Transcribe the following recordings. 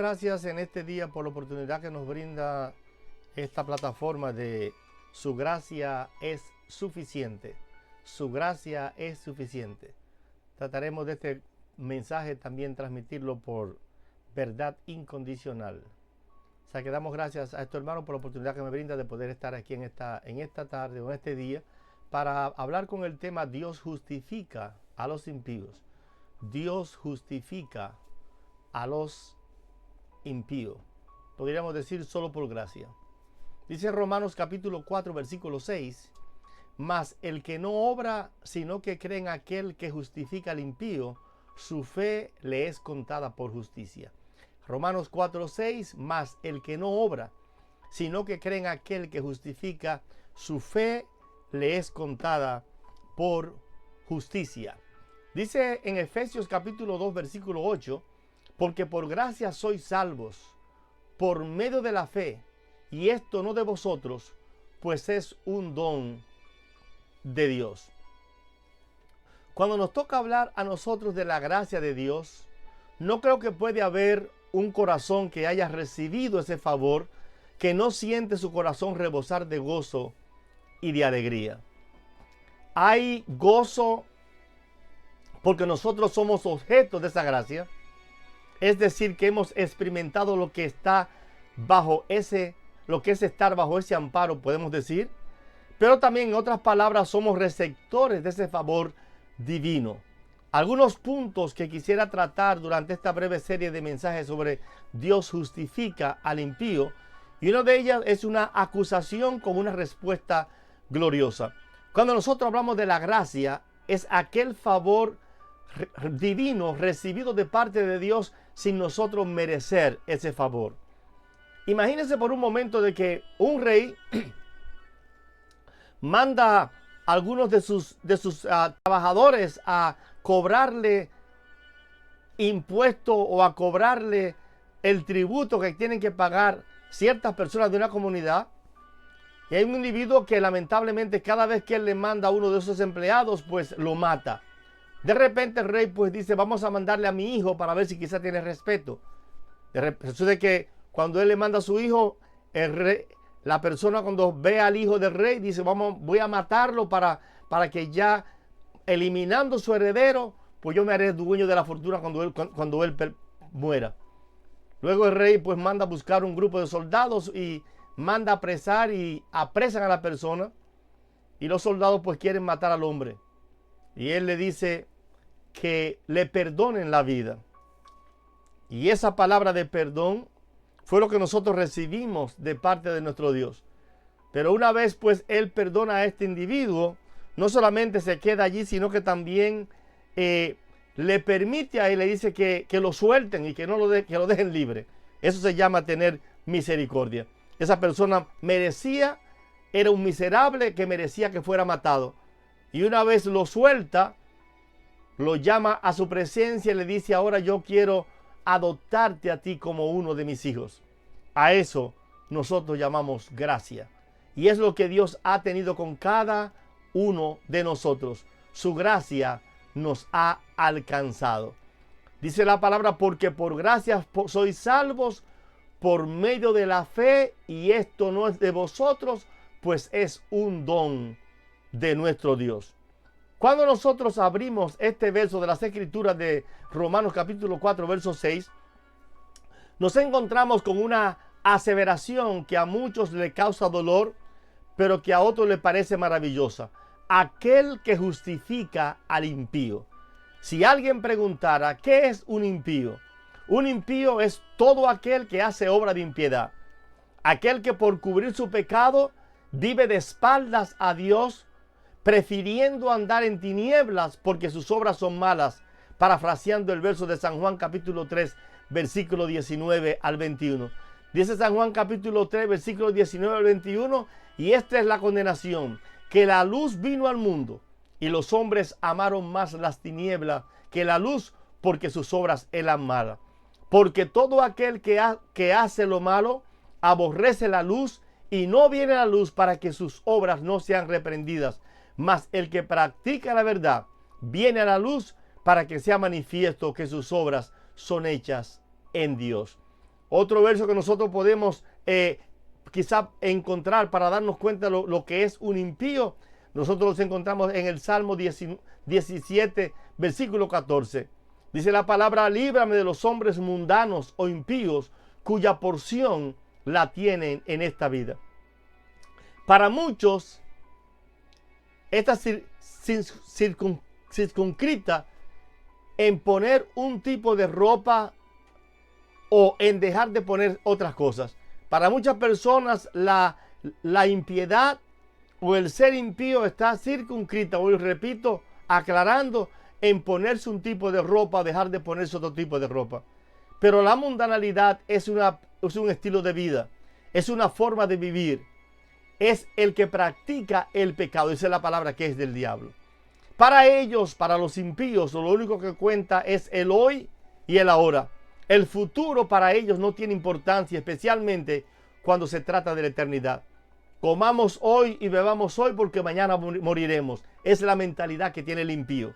gracias en este día por la oportunidad que nos brinda esta plataforma de Su gracia es suficiente. Su gracia es suficiente. Trataremos de este mensaje también transmitirlo por verdad incondicional. O sea que damos gracias a estos hermanos por la oportunidad que me brinda de poder estar aquí en esta tarde o en este día para hablar con el tema Dios justifica a los impíos. Dios justifica a los impíos. Podríamos decir solo por gracia. Dice Romanos capítulo 4 versículo 6: mas el que no obra, sino que cree en aquel que justifica al impío, su fe le es contada por justicia. Romanos 4:6, mas el que no obra, sino que cree en aquel que justifica, su fe le es contada por justicia. Dice en Efesios capítulo 2 versículo 8, porque por gracia sois salvos, por medio de la fe, y esto no de vosotros, pues es un don de Dios. Cuando nos toca hablar a nosotros de la gracia de Dios, no creo que puede haber un corazón que haya recibido ese favor que no siente su corazón rebosar de gozo y de alegría. Hay gozo porque nosotros somos objetos de esa gracia, es decir, que hemos experimentado lo que está bajo lo que es estar bajo ese amparo, podemos decir, pero también en otras palabras somos receptores de ese favor divino. Algunos puntos que quisiera tratar durante esta breve serie de mensajes sobre Dios justifica al impío, y una de ellas es una acusación con una respuesta gloriosa. Cuando nosotros hablamos de la gracia, es aquel favor divino recibido de parte de Dios sin nosotros merecer ese favor. Imagínense por un momento de que un rey manda a algunos de sus trabajadores a cobrarle impuesto o a cobrarle el tributo que tienen que pagar ciertas personas de una comunidad. Y hay un individuo que lamentablemente cada vez que él le manda a uno de esos empleados, pues lo mata. De repente el rey pues dice, vamos a mandarle a mi hijo para ver si quizá tiene respeto. Sucede que cuando él le manda a su hijo, el rey, la persona cuando ve al hijo del rey dice, voy a matarlo para que ya eliminando su heredero, pues yo me haré dueño de la fortuna cuando él muera. Luego el rey pues manda a buscar un grupo de soldados y manda a apresar y apresan a la persona. Y los soldados pues quieren matar al hombre. Y él le dice que le perdonen la vida. Y esa palabra de perdón fue lo que nosotros recibimos de parte de nuestro Dios. Pero una vez pues él perdona a este individuo, no solamente se queda allí, sino que también le permite a él, le dice que lo suelten y que lo dejen libre. Eso se llama tener misericordia. Esa persona era un miserable que merecía que fuera matado. Y una vez lo suelta, lo llama a su presencia y le dice, ahora yo quiero adoptarte a ti como uno de mis hijos. A eso nosotros llamamos gracia. Y es lo que Dios ha tenido con cada uno de nosotros. Su gracia nos ha alcanzado. Dice la palabra, porque por gracia sois salvos por medio de la fe, y esto no es de vosotros, pues es un don de nuestro Dios. Cuando nosotros abrimos este verso de las Escrituras de Romanos capítulo 4, verso 6, nos encontramos con una aseveración que a muchos le causa dolor, pero que a otros le parece maravillosa. Aquel que justifica al impío. Si alguien preguntara, ¿qué es un impío? Un impío es todo aquel que hace obra de impiedad. Aquel que por cubrir su pecado vive de espaldas a Dios, prefiriendo andar en tinieblas porque sus obras son malas, parafraseando el verso de San Juan capítulo 3, versículo 19 al 21. Dice San Juan capítulo 3, versículo 19 al 21, y esta es la condenación, que la luz vino al mundo, y los hombres amaron más las tinieblas que la luz, porque sus obras eran malas. Porque todo aquel que hace lo malo, aborrece la luz, y no viene a la luz para que sus obras no sean reprendidas. Mas el que practica la verdad viene a la luz para que sea manifiesto que sus obras son hechas en Dios. Otro verso que nosotros podemos quizá encontrar para darnos cuenta lo que es un impío, nosotros los encontramos en el Salmo 17, versículo 14. Dice la palabra: líbrame de los hombres mundanos o impíos, cuya porción la tienen en esta vida. Para muchos, esta circunscrita en poner un tipo de ropa o en dejar de poner otras cosas. Para muchas personas la impiedad o el ser impío está circunscrita, hoy repito, aclarando, en ponerse un tipo de ropa o dejar de ponerse otro tipo de ropa. Pero la mundanalidad es un estilo de vida, es una forma de vivir, es el que practica el pecado, esa es la palabra que es del diablo. Para ellos, para los impíos, lo único que cuenta es el hoy y el ahora. El futuro para ellos no tiene importancia, especialmente cuando se trata de la eternidad. Comamos hoy y bebamos hoy porque mañana moriremos. Es la mentalidad que tiene el impío.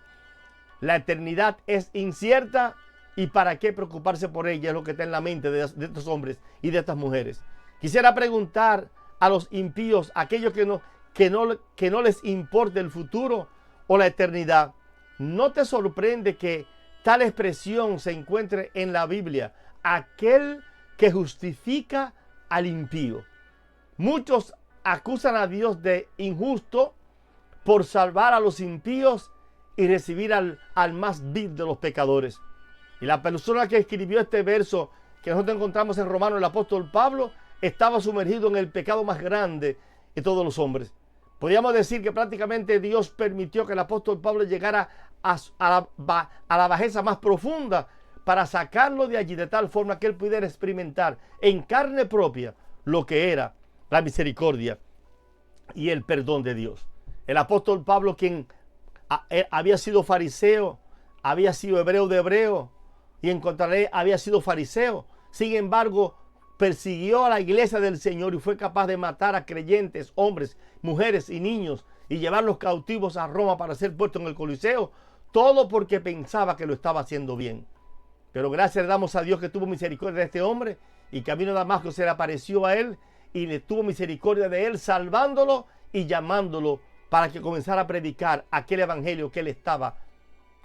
La eternidad es incierta y para qué preocuparse por ella, es lo que está en la mente de estos hombres y de estas mujeres. Quisiera preguntar a los impíos, aquellos que no les importa el futuro o la eternidad, ¿no te sorprende que tal expresión se encuentre en la Biblia? Aquel que justifica al impío. Muchos acusan a Dios de injusto por salvar a los impíos y recibir al más vil de los pecadores. Y la persona que escribió este verso que nosotros encontramos en Romanos, el apóstol Pablo, estaba sumergido en el pecado más grande de todos los hombres. Podríamos decir que prácticamente Dios permitió que el apóstol Pablo llegara a la bajeza más profunda para sacarlo de allí de tal forma que él pudiera experimentar en carne propia lo que era la misericordia y el perdón de Dios. El apóstol Pablo, quien había sido fariseo, había sido hebreo de hebreo y en contra de él había sido fariseo, sin embargo persiguió a la iglesia del Señor y fue capaz de matar a creyentes, hombres, mujeres y niños y llevarlos cautivos a Roma para ser puestos en el Coliseo, todo porque pensaba que lo estaba haciendo bien. Pero gracias le damos a Dios que tuvo misericordia de este hombre y camino de Damasco se le apareció a él y le tuvo misericordia de él, salvándolo y llamándolo para que comenzara a predicar aquel evangelio que él estaba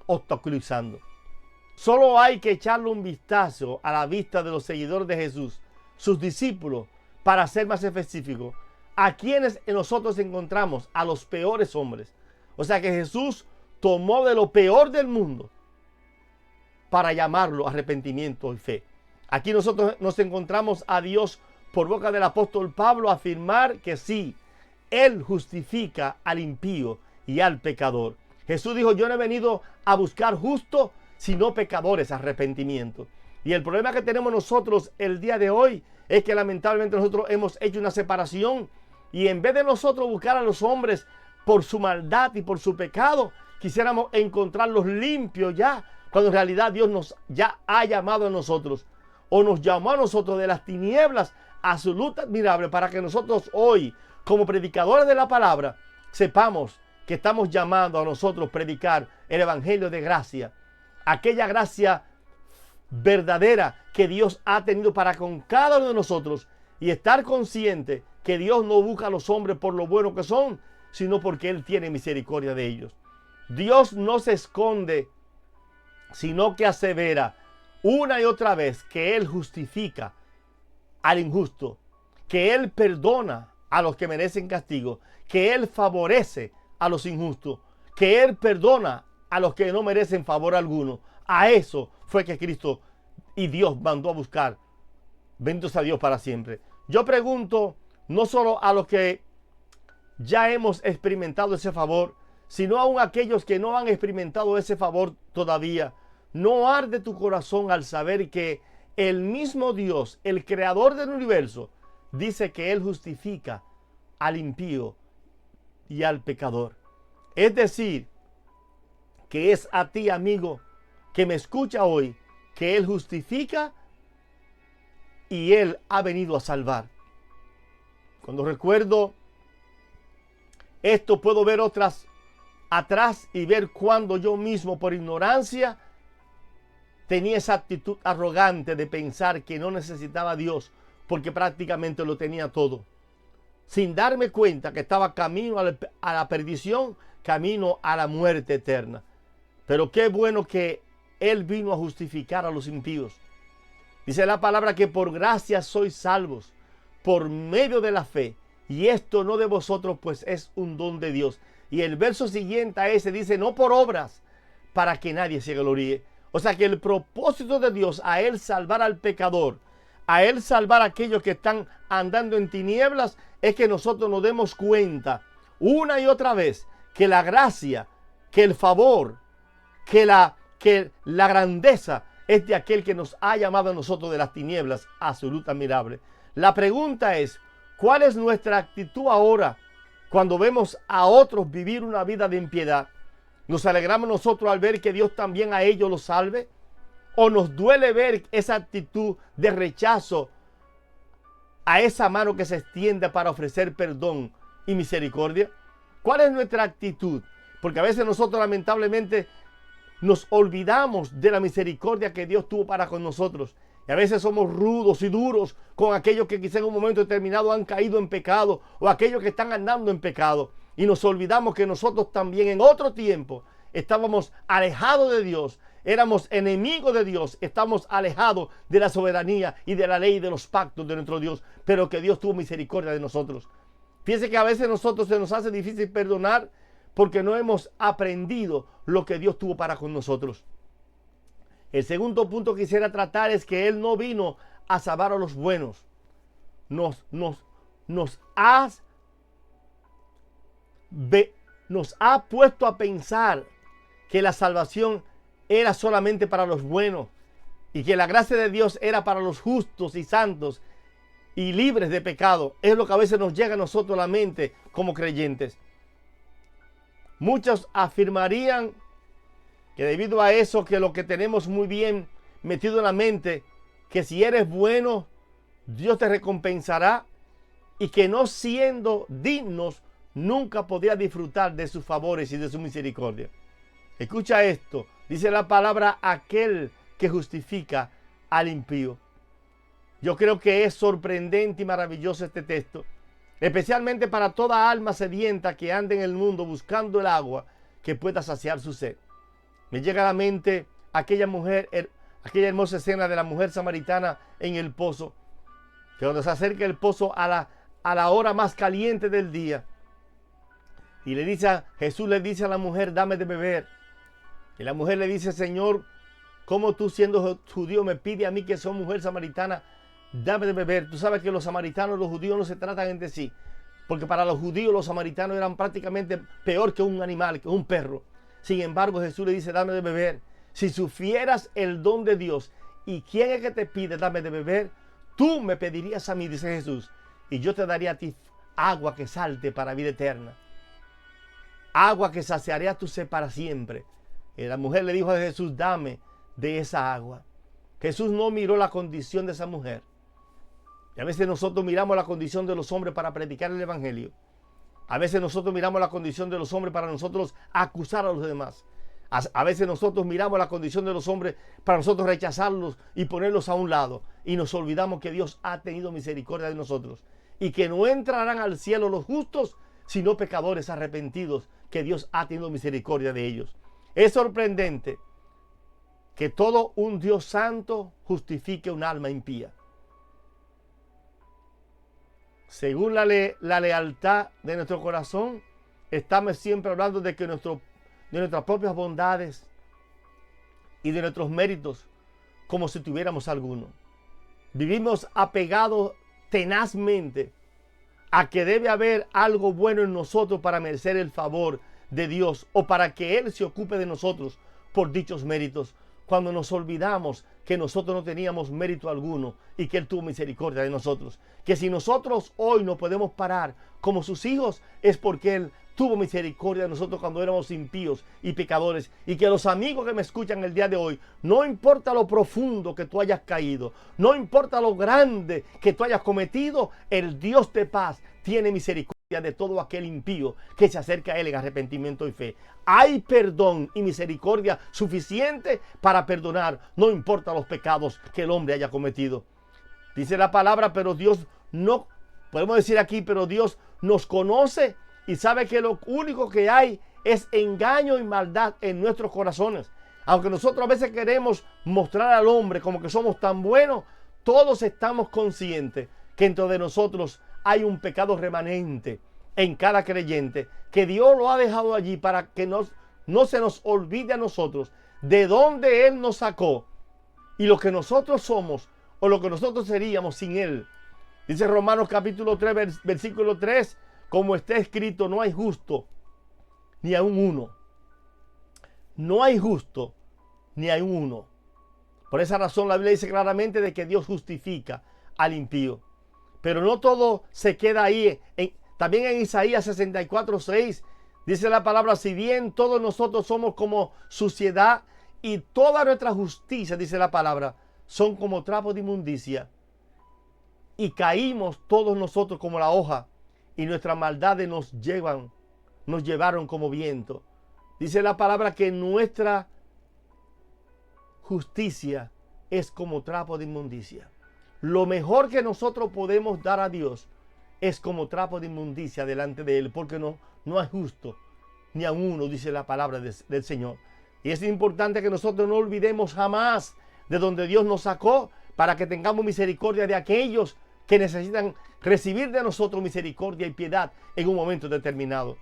obstaculizando. Solo hay que echarle un vistazo a la vista de los seguidores de Jesús, sus discípulos, para ser más específico, a quienes nosotros encontramos, a los peores hombres. O sea que Jesús tomó de lo peor del mundo para llamarlo arrepentimiento y fe. Aquí nosotros nos encontramos a Dios por boca del apóstol Pablo afirmar que sí, Él justifica al impío y al pecador. Jesús dijo: yo no he venido a buscar justos, sino pecadores, arrepentimiento. Y el problema que tenemos nosotros el día de hoy es que lamentablemente nosotros hemos hecho una separación y en vez de nosotros buscar a los hombres por su maldad y por su pecado, quisiéramos encontrarlos limpios ya, cuando en realidad Dios nos ya ha llamado a nosotros o nos llamó a nosotros de las tinieblas a su luz admirable para que nosotros hoy, como predicadores de la palabra, sepamos que estamos llamando a nosotros predicar el evangelio de gracia, aquella gracia verdadera que Dios ha tenido para con cada uno de nosotros, y estar consciente que Dios no busca a los hombres por lo bueno que son, sino porque Él tiene misericordia de ellos. Dios no se esconde, sino que asevera una y otra vez que Él justifica al injusto, que Él perdona a los que merecen castigo, que Él favorece a los injustos, que Él perdona a los que no merecen favor alguno. A eso fue que Cristo y Dios mandó a buscar. Bendito sea Dios para siempre. Yo pregunto, no solo a los que ya hemos experimentado ese favor, sino aún a aquellos que no han experimentado ese favor todavía. ¿No arde tu corazón al saber que el mismo Dios, el creador del universo, dice que Él justifica al impío y al pecador? Es decir, que es a ti, amigo, que me escucha hoy, que Él justifica y Él ha venido a salvar. Cuando recuerdo esto, puedo ver otras atrás y ver cuando yo mismo, por ignorancia, tenía esa actitud arrogante de pensar que no necesitaba a Dios porque prácticamente lo tenía todo, sin darme cuenta que estaba camino a la perdición, camino a la muerte eterna. Pero qué bueno que Él vino a justificar a los impíos. Dice la palabra que por gracia sois salvos, por medio de la fe, y esto no de vosotros, pues es un don de Dios. Y el verso siguiente a ese dice, no por obras, para que nadie se gloríe. O sea que el propósito de Dios a Él salvar al pecador, a Él salvar a aquellos que están andando en tinieblas, es que nosotros nos demos cuenta una y otra vez que la gracia, que el favor, que la grandeza es de aquel que nos ha llamado a nosotros de las tinieblas absoluta admirable. La pregunta es, ¿cuál es nuestra actitud ahora cuando vemos a otros vivir una vida de impiedad? ¿Nos alegramos nosotros al ver que Dios también a ellos los salve? ¿O nos duele ver esa actitud de rechazo a esa mano que se extiende para ofrecer perdón y misericordia? ¿Cuál es nuestra actitud? Porque a veces nosotros lamentablemente nos olvidamos de la misericordia que Dios tuvo para con nosotros. Y a veces somos rudos y duros con aquellos que quizá en un momento determinado han caído en pecado o aquellos que están andando en pecado. Y nos olvidamos que nosotros también en otro tiempo estábamos alejados de Dios, éramos enemigos de Dios, estamos alejados de la soberanía y de la ley y de los pactos de nuestro Dios, pero que Dios tuvo misericordia de nosotros. Fíjense que a veces nosotros se nos hace difícil perdonar porque no hemos aprendido lo que Dios tuvo para con nosotros. El segundo punto que quisiera tratar es que Él no vino a salvar a los buenos. Nos ha puesto a pensar que la salvación era solamente para los buenos y que la gracia de Dios era para los justos y santos y libres de pecado. Es lo que a veces nos llega a nosotros a la mente como creyentes. Muchos afirmarían que debido a eso, que lo que tenemos muy bien metido en la mente, que si eres bueno, Dios te recompensará y que no siendo dignos, nunca podría disfrutar de sus favores y de su misericordia. Escucha esto, dice la palabra, aquel que justifica al impío. Yo creo que es sorprendente y maravilloso este texto, especialmente para toda alma sedienta que ande en el mundo buscando el agua que pueda saciar su sed. Me llega a la mente aquella hermosa escena de la mujer samaritana en el pozo, que cuando se acerca el pozo a la hora más caliente del día, y Jesús le dice a la mujer, dame de beber. Y la mujer le dice, Señor, ¿cómo tú siendo judío me pide a mí que soy mujer samaritana, dame de beber? Tú sabes que los samaritanos y los judíos no se tratan entre sí, porque para los judíos los samaritanos eran prácticamente peor que un animal, que un perro. Sin embargo, Jesús le dice, dame de beber. Si supieras el don de Dios y quién es que te pide, dame de beber, tú me pedirías a mí, dice Jesús, y yo te daría a ti agua que salte para vida eterna. Agua que saciaría tu sed para siempre. Y la mujer le dijo a Jesús, dame de esa agua. Jesús no miró la condición de esa mujer. Y a veces nosotros miramos la condición de los hombres para predicar el evangelio. A veces nosotros miramos la condición de los hombres para nosotros acusar a los demás. A veces nosotros miramos la condición de los hombres para nosotros rechazarlos y ponerlos a un lado. Y nos olvidamos que Dios ha tenido misericordia de nosotros. Y que no entrarán al cielo los justos, sino pecadores arrepentidos, que Dios ha tenido misericordia de ellos. Es sorprendente que todo un Dios santo justifique un alma impía. Según la lealtad de nuestro corazón, estamos siempre hablando de que de nuestras propias bondades y de nuestros méritos, como si tuviéramos alguno. Vivimos apegados tenazmente a que debe haber algo bueno en nosotros para merecer el favor de Dios o para que Él se ocupe de nosotros por dichos méritos, cuando nos olvidamos que nosotros no teníamos mérito alguno y que Él tuvo misericordia de nosotros. Que si nosotros hoy no podemos parar como sus hijos, es porque Él tuvo misericordia de nosotros cuando éramos impíos y pecadores. Y que los amigos que me escuchan el día de hoy, no importa lo profundo que tú hayas caído, no importa lo grande que tú hayas cometido, el Dios de paz tiene misericordia. de todo aquel impío que se acerca a él en arrepentimiento y fe. Hay perdón y misericordia suficiente para perdonar, no importa los pecados que el hombre haya cometido. Dice la palabra, pero Dios no, podemos decir aquí, pero Dios nos conoce y sabe que lo único que hay es engaño y maldad en nuestros corazones. Aunque nosotros a veces queremos mostrar al hombre como que somos tan buenos, todos estamos conscientes que dentro de nosotros hay un pecado remanente en cada creyente, que Dios lo ha dejado allí para que no se nos olvide a nosotros de dónde Él nos sacó y lo que nosotros somos o lo que nosotros seríamos sin Él. Dice Romanos capítulo 3, versículo 3, como está escrito, no hay justo ni aun uno. No hay justo ni hay uno. Por esa razón la Biblia dice claramente de que Dios justifica al impío. Pero no todo se queda ahí. También en Isaías 64:6 dice la palabra, si bien todos nosotros somos como suciedad y toda nuestra justicia, dice la palabra, son como trapos de inmundicia. Y caímos todos nosotros como la hoja y nuestras maldades nos llevaron como viento. Dice la palabra que nuestra justicia es como trapo de inmundicia. Lo mejor que nosotros podemos dar a Dios es como trapo de inmundicia delante de Él, porque no es justo ni a uno, dice la palabra del Señor. Y es importante que nosotros no olvidemos jamás de donde Dios nos sacó, para que tengamos misericordia de aquellos que necesitan recibir de nosotros misericordia y piedad en un momento determinado.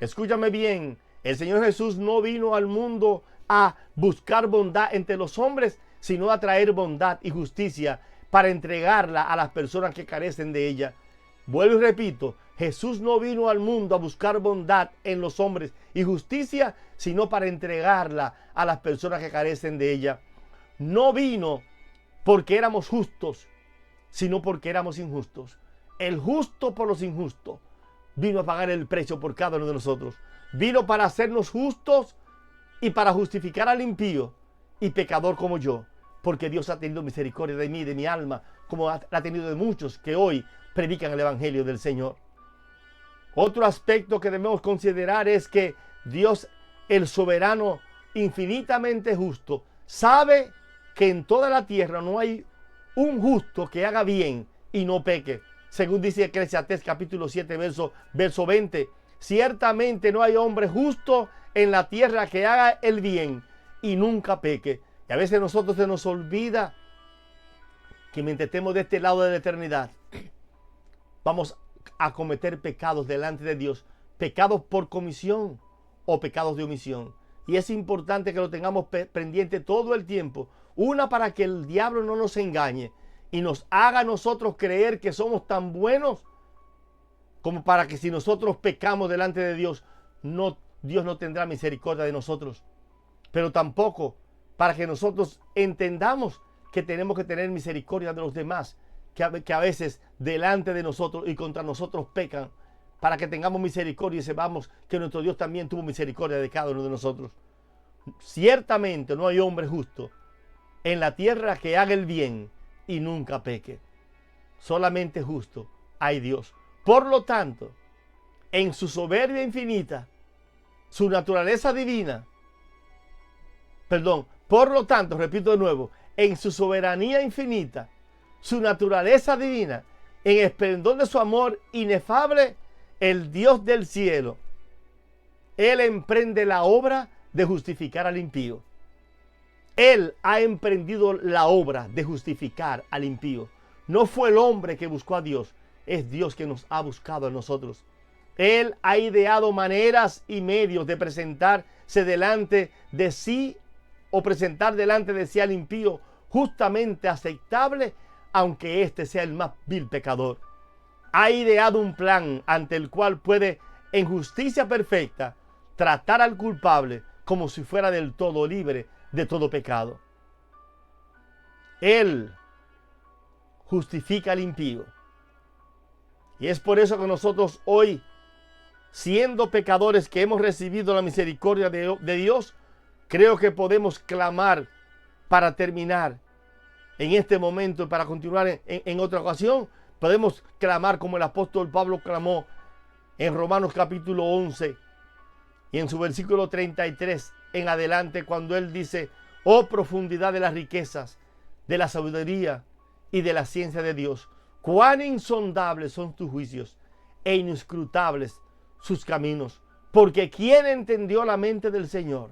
Escúchame bien, el Señor Jesús no vino al mundo a buscar bondad entre los hombres, sino a traer bondad y justicia para entregarla a las personas que carecen de ella. Vuelvo y repito, Jesús no vino al mundo a buscar bondad en los hombres y justicia, sino para entregarla a las personas que carecen de ella. No vino porque éramos justos, sino porque éramos injustos. El justo por los injustos vino a pagar el precio por cada uno de nosotros. Vino para hacernos justos y para justificar al impío y pecador como yo, porque Dios ha tenido misericordia de mí, de mi alma, como ha tenido de muchos que hoy predican el Evangelio del Señor. Otro aspecto que debemos considerar es que Dios, el soberano, infinitamente justo, sabe que en toda la tierra no hay un justo que haga bien y no peque. Según dice Eclesiastés capítulo 7, verso 20, ciertamente no hay hombre justo en la tierra que haga el bien y nunca peque. Y a veces a nosotros se nos olvida que mientras estemos de este lado de la eternidad, vamos a cometer pecados delante de Dios, pecados por comisión o pecados de omisión. Y es importante que lo tengamos pendiente todo el tiempo. Una, para que el diablo no nos engañe y nos haga a nosotros creer que somos tan buenos como para que si nosotros pecamos delante de Dios, Dios no tendrá misericordia de nosotros. Pero tampoco para que nosotros entendamos que tenemos que tener misericordia de los demás, que a veces delante de nosotros y contra nosotros pecan, para que tengamos misericordia y sepamos que nuestro Dios también tuvo misericordia de cada uno de nosotros. Ciertamente no hay hombre justo en la tierra que haga el bien y nunca peque. Solamente justo hay Dios. Por lo tanto, en su soberbia infinita, su naturaleza divina, por lo tanto, repito de nuevo, en su soberanía infinita, su naturaleza divina, en esplendor de su amor inefable, el Dios del cielo, Él emprende la obra de justificar al impío. Él ha emprendido la obra de justificar al impío. No fue el hombre que buscó a Dios, es Dios que nos ha buscado a nosotros. Él ha ideado maneras y medios de presentarse delante de sí o presentar delante de sí al impío justamente aceptable, aunque éste sea el más vil pecador. Ha ideado un plan ante el cual puede, en justicia perfecta, tratar al culpable como si fuera del todo libre de todo pecado. Él justifica al impío. Y es por eso que nosotros hoy, siendo pecadores que hemos recibido la misericordia de Dios, creo que podemos clamar para terminar en este momento y para continuar en otra ocasión. Podemos clamar como el apóstol Pablo clamó en Romanos capítulo 11 y en su versículo 33 en adelante, cuando él dice: oh profundidad de las riquezas, de la sabiduría y de la ciencia de Dios, cuán insondables son tus juicios e inescrutables sus caminos. Porque ¿quién entendió la mente del Señor?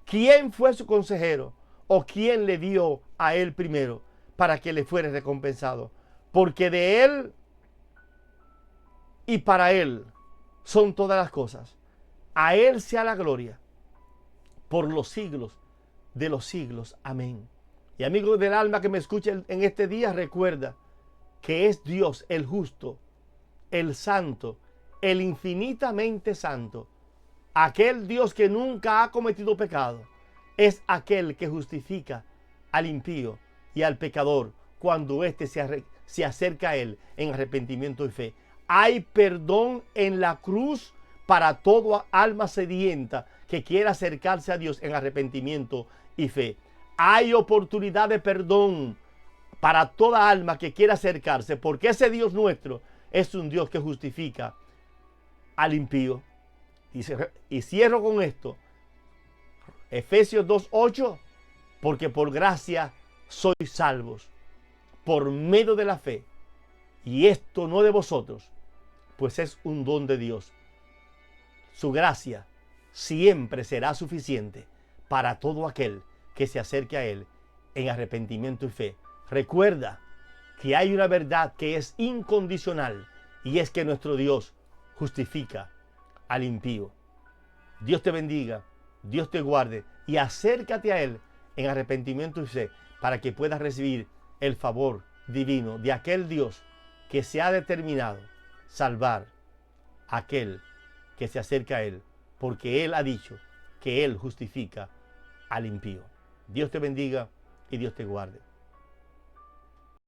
¿Quién fue su consejero? ¿O quién le dio a él primero para que le fuere recompensado? Porque de él y para él son todas las cosas. A él sea la gloria por los siglos de los siglos. Amén. Y amigo del alma que me escucha en este día, recuerda que es Dios el justo, el santo, el infinitamente santo. Aquel Dios que nunca ha cometido pecado es aquel que justifica al impío y al pecador cuando éste se acerca a él en arrepentimiento y fe. Hay perdón en la cruz para toda alma sedienta que quiera acercarse a Dios en arrepentimiento y fe. Hay oportunidad de perdón para toda alma que quiera acercarse, porque ese Dios nuestro es un Dios que justifica al impío. Y cierro con esto. Efesios 2:8, porque por gracia sois salvos, por medio de la fe. Y esto no de vosotros, pues es un don de Dios. Su gracia siempre será suficiente para todo aquel que se acerque a Él en arrepentimiento y fe. Recuerda que hay una verdad que es incondicional, y es que nuestro Dios justifica al impío. Dios te bendiga, Dios te guarde, y acércate a Él en arrepentimiento y fe para que puedas recibir el favor divino de aquel Dios que se ha determinado salvar a aquel que se acerca a Él, porque Él ha dicho que Él justifica al impío. Dios te bendiga y Dios te guarde.